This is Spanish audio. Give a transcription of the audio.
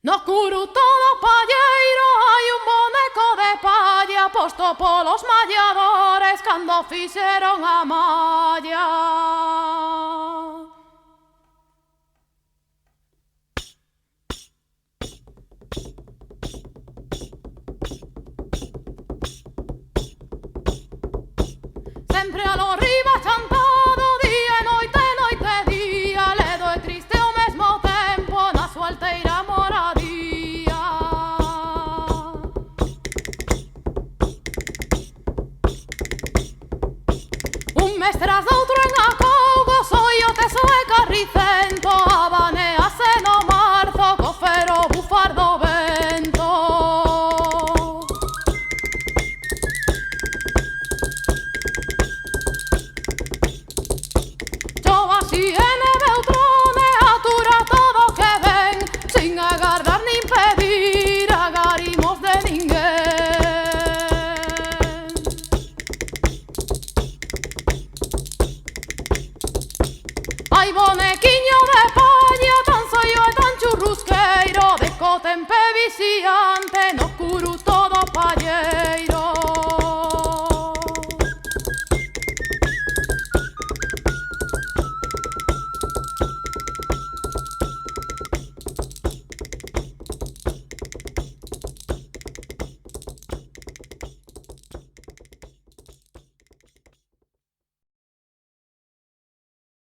No curuto do palleiro hai un boneco de palla posto polos malladores cando fixeron a malla. Sempre a lo riba chantado, día e noite día, ledo e triste ao mesmo tempo na súa alteira moradía. Un mes tras outro en acougo, soio teso e carricento, abanease no marzo co fero bufar do vento. Si e neve outrone atura todo o que ven, sin agardar nin pedir agarimos de ninguén. Ai bonequito